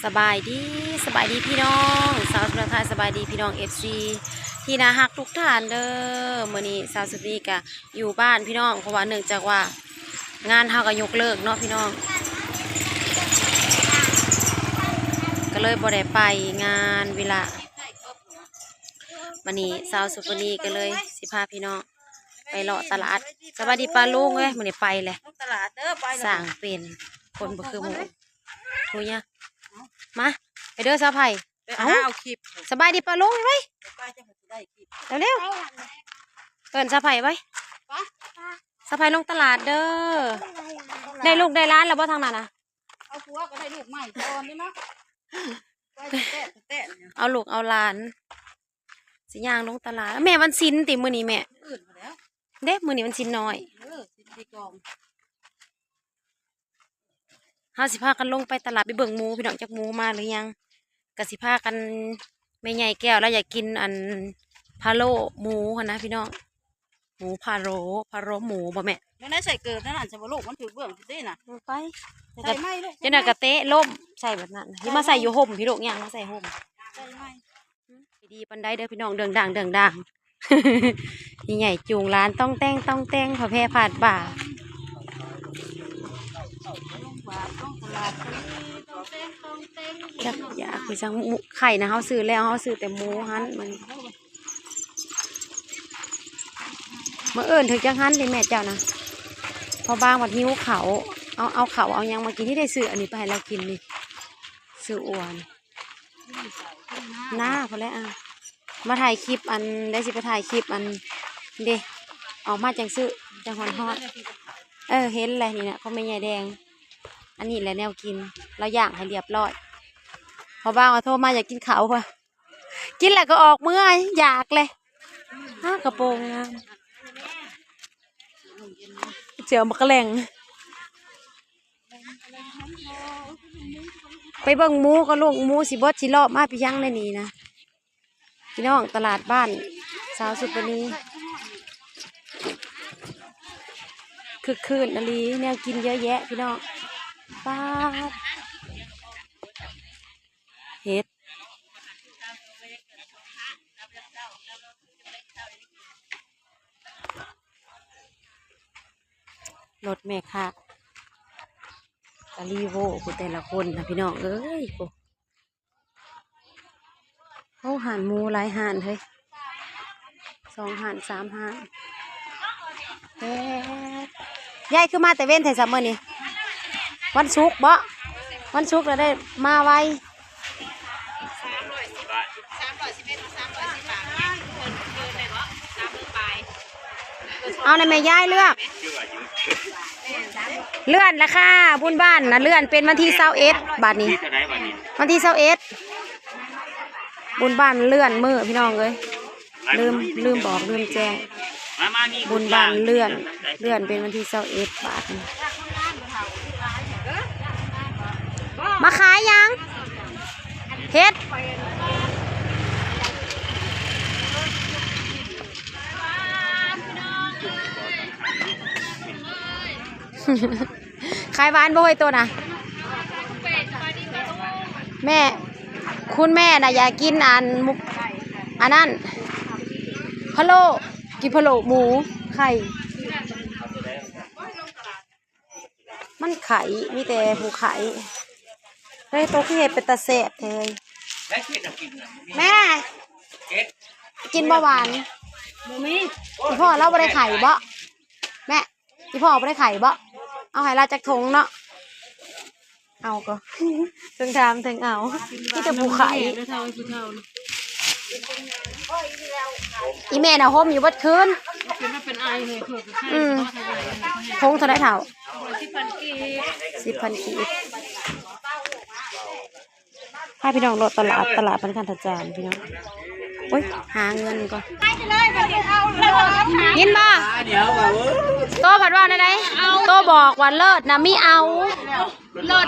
สบายดีพี่น้องสาวสุรไทยสบายดีพี่น้องFCที่น่าฮักทุกท่านเด้อมื้อนี้สาวสุรีกะอยู่บ้านพี่น้องเพราะว่าเนื่องจากว่างานเฮาก็ยกเลิกเนาะพี่น้องก็เลยบ่ได้ไปงานเวลามื้อนี้สาวสุรีก็เลยสิพาพี่น้องไปเลาะตลาดสวัสดีป้าลุงเว้ยมื้อนี้ไปเลยตลาดเด้อไปสร้างเป็นคนบ่คือหมู่ทุยะมาไปเด้อสาวไผ่เอาคลิปสบายดีป้าลุงไว้ป้าจะได้คลิปเร็วเปิดสะไผ่ไว้สะไผ่ลงตลาดเด้อได้ลูกได้ร้านแล้วบ่ทางนั้นนะเอาผัวก็ได้ลูกใหม่ตอนนี้นะเอาลูกเอาหลานสิย่างลงตลาดแม่วันศิลติมื้อนี้แม่เด้มื้อนี้วันศิลน้อยเฮาสิพากันลงไปตลาดไปเบิ่งหมูพี่น้องจักหมูมาหรือยังก็สิพากันแม่ใหญ่แก้วแล้วอยากกินอันพะโล้หมูค่ะนะพี่น้องหมูพะโล้หมูบ่แม่ไม่ได้ใส่เกิดนั่นน่ะจะบ่ลูกมันถือเบื้องสิน่ะไปใส่ไม้ลูกจังได๋ก็เตะล่มใส่แบบนั้นที่มาใส่อยู่ห่มพี่ลูกย่างมาใส่ห่มใส่ไม้ดีปานใดเด้อพี่น้องเดืองดังนี่ใหญ่จูงร้านต้องแต่งพอแพ้ผาดบ่าอยากคุยจังไข่นะเขาซื้อแล้วเขาซื้อแต่หมูหันมันมาเอิญถึงจังหันเลยแม่เจ้านะพอบางวัดหิ้วเขาเอาเขาเอายังมากินที่ได้ซื้ออันนี้ไปให้เรากินนี่ซื้ออ้วนหน้าพอแล้วมาถ่ายคลิปอันได้สิไปถ่ายคลิปอันเด้ออกมาจังซื้อจังฮอนเห็นอะไรนี่นะเขาไม่ใหญ่แดงอันนี้แหละแนวกินเราย่างให้เรียบร้อยพอบ้างมาโทรมาอยากกินเขาป่ะกินแล้วก็ออกเมื่อยอยากเลยกระโปรงเจียวมะกะแรงไปเบิ่งหมูก็ลูกหมูสิบดสิรอบมาพี่ยังในนี้นะพี่น้องตลาดบ้านสาวสุปนีคือคืนอะไรแนวกินเยอะแยะพี่น้องป้าเฮ็ดรถแม่ค่ะกะลีโวกูแต่ละคนนะพี่น้องเอ้ยกูเขาหั่นหมูหลายหั่นเฮ้ย2 หั่น3 หั่นยายคือมาแต่เว้นไทยซัมเมอร์นี่วันศุกร์บ่วันศุกร์เราได้มาไวเอาในแม่ยายเลือกเลื่อนราคาบุญบ้านนะเลื่อนเป็นวันที่21บาทนี้วันที่21บุญบ้านเลื่อนมือพี่น้องเลยลืมบอกลืมแจ้งบุญบ้านเลื่อนเป็นวันที่21บาทมาขายยังเฮ็ดขายหวานบ่อยตัวนะแม่คุณแม่น่ะอยากกินอันนั้นพะโล้กินพะโล้หมูไข่มันไข่มีแต่ผู้ไข่เฮ้ยตัวขี้เห็ดเป็นตาแสบเลยแม่กินเบาหวานพี่พ่อเราไม่ได้ไข่บ่แม่พี่พ่อไม่ได้ไข่บ่เอาไข่ลาจากทงเนาะเอาก็ถึงทำถึงเอาที่จะผูกไข่อีเมน่ะโฮมอยู่บัดคืนทงเท่าไรเท่า10,000 กีบให้พี่น้องรถตลาดบรรคันทัดจานพี่น้องโอ้ยหาเงินก่อนยินบ่โตผัดว่าไหนโตบอกว่าเลิศนะมีเอาเลิ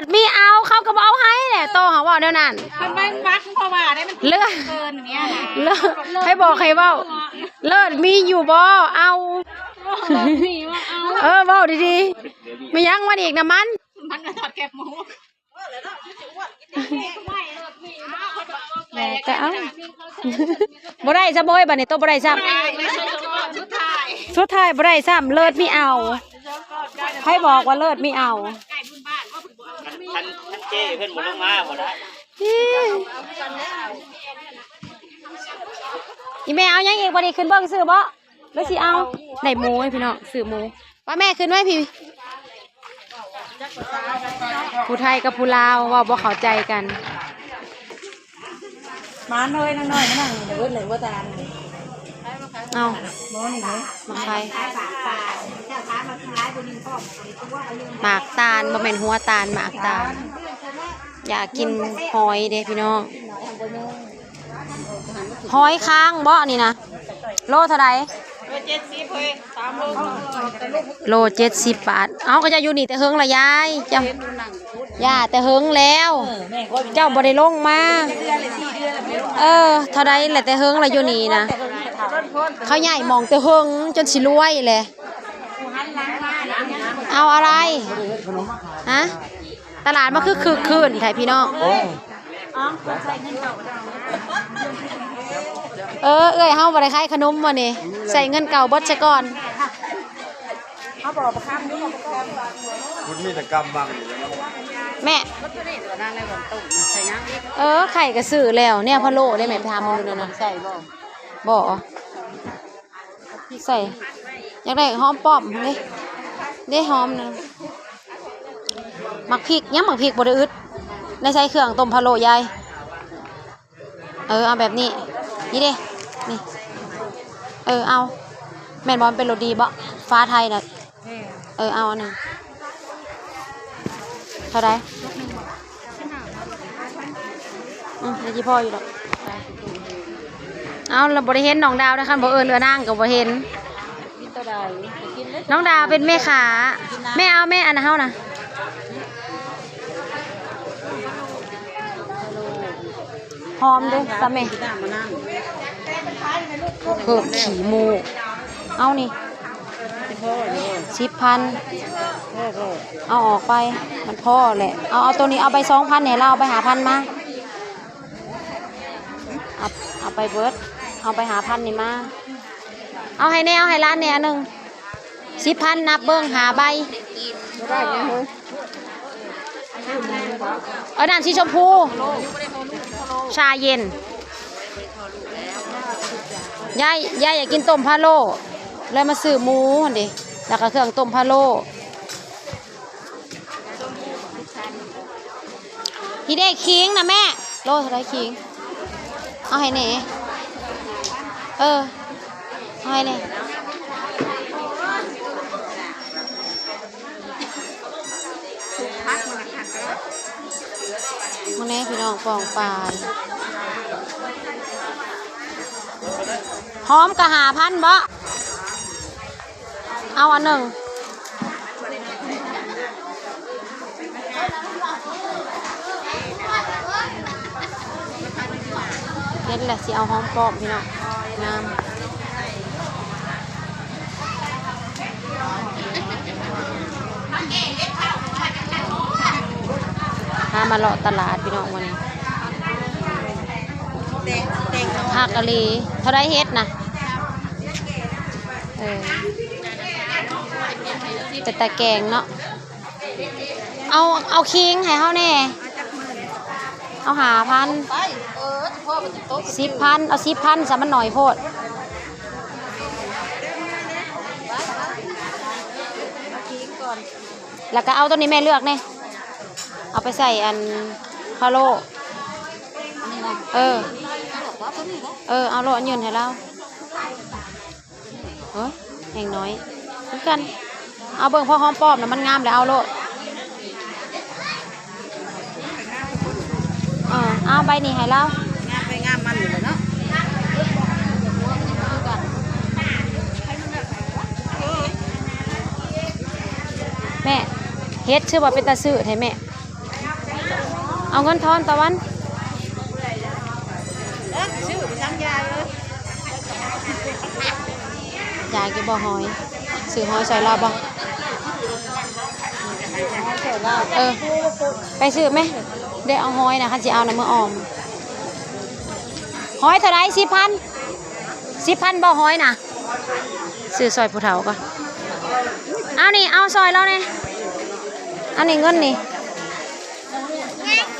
ศมีเอาเขาก็เอาให้แหละโตเขาบอกเดี๋ยวนั้นมันไม่มักเพราะว่าได้มันเลิศเกินเนี้ยเลิศให้บอกใครเบ้าเลิศมีอยู่บ่เอาเบ้าดีๆไม่ยั้งมันอีกนะมัน ผัดแคบหมูแม่ก็เอาบ่ได้ซะบ่เฮ้ยบัดนี้ตัวบ่ได้ซ้ำสุดท้ายบ่ได้ซ้ำเลิศมีเอาให้บอกว่าเลิศมีเอาท่านเจ้เพิ่นบ่ลงมาบ่ได้อีแม่เอายังอีกบ่ได้ขึ้นเบิ่งซื้อบ่แล้วสิเอาได้หมูให้พี่น้องซื้อหมูว่าแม่ขึ้นไว้พี่ผู้ไทยกับผู้ลาวว่าบ่เข้าใจกันมาหน่อยนั่งเดี๋ยวเลยว่าตาเอาบ่นี่เลยมาใครหมากตาลบ่แม่นหัวตาลหมากตาลอยากกินหอยเด้พี่น้องหอยค้างบ่นี่นะโลเท่าไหร่70เฮ้ย3โลโล70 บาทเอาก็จะอยู่นี่แต่เฮิงละยายเจ้าย่าแต่เฮิงแล้วเจ้าบ่ได้ลงมาเท่าใดแหละแต่เฮิงละอยู่นี่นะเขาใหญ่มองแต่เฮิงจนสิรวยเลยเอาอะไรฮะตลาดมันคือคืนไทยพี่น้องเอ้ยเฮาบ่ได้ขายขนมมื้อนี้ใส่เงินเก่าเบิดซะก่อนเขาบอกประคับนี่คุณมีแต่กำบังแม่ไข่ก็ซื้อแล้วเนี่ยพะโล้ได้แม่พามาดูนะใส่บ่ใส่อยากได้หอมป้อมได้หอมนะหมักพริกยังหมักพริกบ่ได้อึดในใส่เครื่องต้มพะโล้ยายเอาแบบนี้นี่เด้นี่เอาแม่นบอลเป็นโรดีบ่ฟ้าไทยน่ะเอาอันนึงเท่าไรเดี๋ยวจีพ่ออยู่ดอกเอาเราบริเห็นน้องดาวนะคะบ่เรือนั่งกับบ่เห็นน้องดาวเป็นแม่ขาแม่เอาแม่อันนะเฮานะหอมด้วยซะแม่เพิ่มขี่มูเอานี่10,000เอาออกไปมันพ่อแหละเอาตัวนี้เอาไป2,000เนี่ยเราเอาไปหา1,000มาเอาไปเบิร์ดเอาไปหา1,000นี่มาเอาให้แน่เอาให้ร้านเนี่ยนึง10,000นับเบิ้งหาใบน้ำสีชมพูชาเย็นยายอยากกินต้มพะโล้เลยมาซื้อหมูดิแล้วก็เครื่องต้มพะโล้ที่ได้คิงนะแม่โลเท่าไรคิงเอาให้เน่เอาให้เน่มันแน่พี่น้องปองปลายหอมกะ5,000บ่เอาอันหนึ่งเด็ดแหละสิเอาหอมปลอมพี่น้องน้ำมาเลาะตลาดพี่น้องวันนี้ผักกะหรี่เท่าไรเฮ็ดนะแต่ตะแกงเนาะเอาคิงให้เขาแน่เอา10,000เอา10,000ซะมันหน่อยโพดแล้วก็เอาตัวนี้แม่เลือกเนี่ยเอาไปใส่อันพะโล้เอาโลอันยืนให้เราแห่งน้อยเหมือนกันเอาเบิ่งพอหอมปลอมนะมันงามแล้วเอาโลเอาใบนี้ให้เรางามไปงามมันอยู่เลยเนาะแม่เฮ็ดชื่อว่าเป็นตาซื้อให้แม่เอาเงินทอนตะวันชื่อไปทั้งยายเลยยายกินบ่หอยซื้อหอยใส่ลาบ่ เออไปซื้อไหมได้เอาหอยนะคันสิเอานะเมื่อออมหอยเท่าไร10,000บ่หอยนะซื้อซอยผู้เฒ่าก่อนเอานี่เอาซอยแล้วเนี่ยอันนี้เงินนี่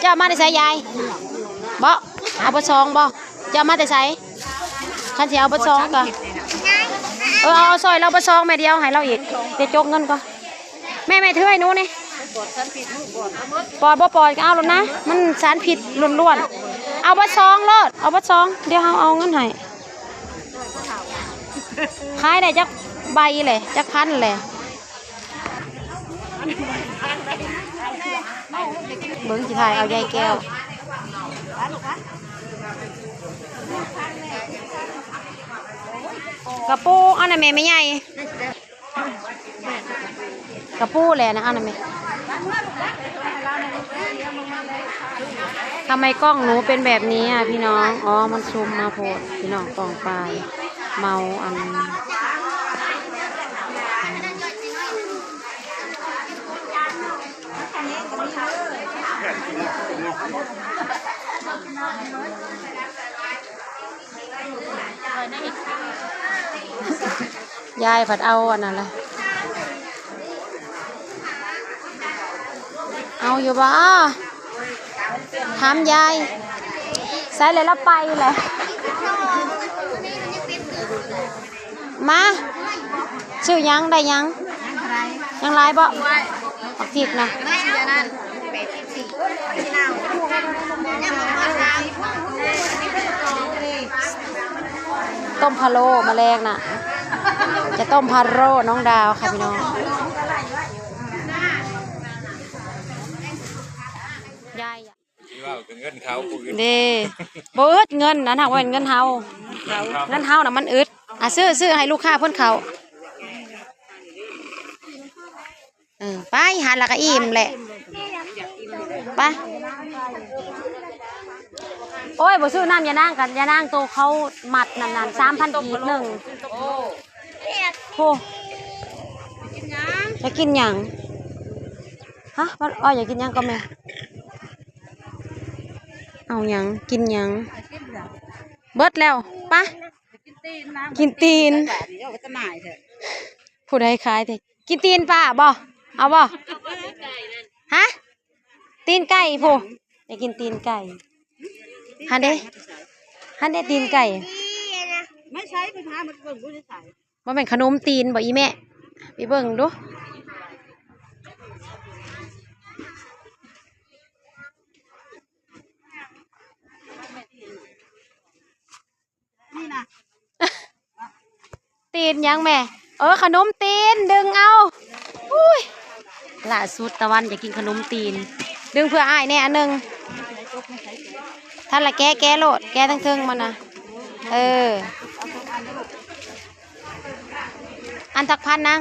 เจ้ามาแต่ใส่ยายบ่เอาไปซองบ่เจ้ามาแต่ใส่คันสิเอาไปซองก่อนเอาซอยเราไปซองแม่เดียวให้เราอีกเดี๋ยวจกเงินก่อนแม่ถือให้หนูนี่ปอดบ่ปอดก็เอาแล้วนะมันสารผิดล้วนๆเอาไปซองเลิศเอาไปซองเดี๋ยวเอาเงินให้ขายได้จักใบเลยจักพันเลยเบิ้งสิถ่ายเอายายแก้วกระปูอันนั้นแม่ไม่ใหญ่กระปูแหละนะอันนั้นแม่ทำไมกล้องหนูเป็นแบบนี้อ่ะพี่น้องอ๋อมันซูมมาโพดพี่น้องกล้องไปเมาอันยายผัดเอาอันนั้นแหละเอาอยู่บ้าถามยายใส่เลยแล้วไปเลยมาชื่อยังได้ยังไรบ่ปักจิกนะต้มพะโล้มาแรงน่ะจะต้มพะโล้น้องดาวค่ะพี่น้องยายเงินเขาเด้บ่อึดเงินนะถ้าว่าเงินเฮาน่ะมันอึดซื้อให้ลูกค้าเพิ่นเขาไปหาแล้วก็อิ่มแหละไปโอ้ยบ่ซื้อน้ำยานั่งกันยานั่งโตเขาหมัดนั่น3,000 กีบหนึ่งโอ้จะกินหยังฮะว่าอยากกินหยังก็แม่เอาหยังกินหยังเบิดแล้วปะกินตีนผู้ใดขายเถอะกินตีนป้าบ่เอาบ่ฮะตีนไก่ผู้อยากกินตีนไก่ฮันเด้ตีนไก่ไม่ใช่ไปพามันเบิ่งผู้ใส่ว่าเป็นขนมตีนบ่อีแม่ไปเบิ่งดูนี่นะตีนยังแม่ขนมตีนดึงเอาอุ้ยล่าสุดตะวันอยากกินขนมตีนดึงเพื่ออ้ายแน่อันหนึ่งท่านละแก้โลดแก้ทั้งเทิงมันนะอันทักพันนาง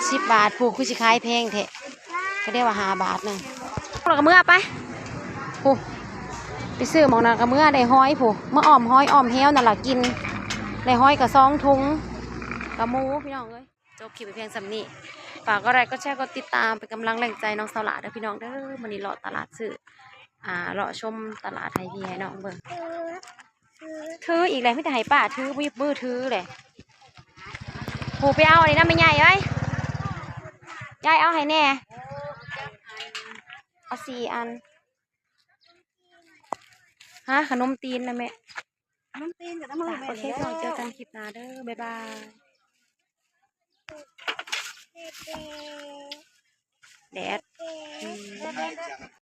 10 บาทผูกคือสิขายแพงเถอะก็ได้ว่า5 บาทนึงเราก็เมื่อไปผูไปซื้อหมองนาก็เมื่อได้ห้อยผูเมื่ออ้อมห้อยอ้อมเหี้ยวนั่นแหละกินได้ห้อยกับ2 ถุงกับหมูพี่น้องเอ้ยจบคลิปไปเพียงสำนี้ฝากก็ไลค์ก็แชร์ก็ติดตามเป็นกำลังแรงใจน้องสาวหลาเด้อพี่น้องเด้อมันนี่เลาะตลาดซื้อเลาะชมตลาดไทยพี่ให้น้องเบิ่งถืออีกเลยไม่แต่ให้ป้าถือมือถือเลยผูไปเอาอะไรนะไม่ใหญ่เอ้ยยายเอาให้แน่เอา4 อันฮะขนมตีนนะแม่ขนมตีนกับน้ำมันโอเคเราเจอกันคลิปหน้าเด้อบ๊ายบายแดด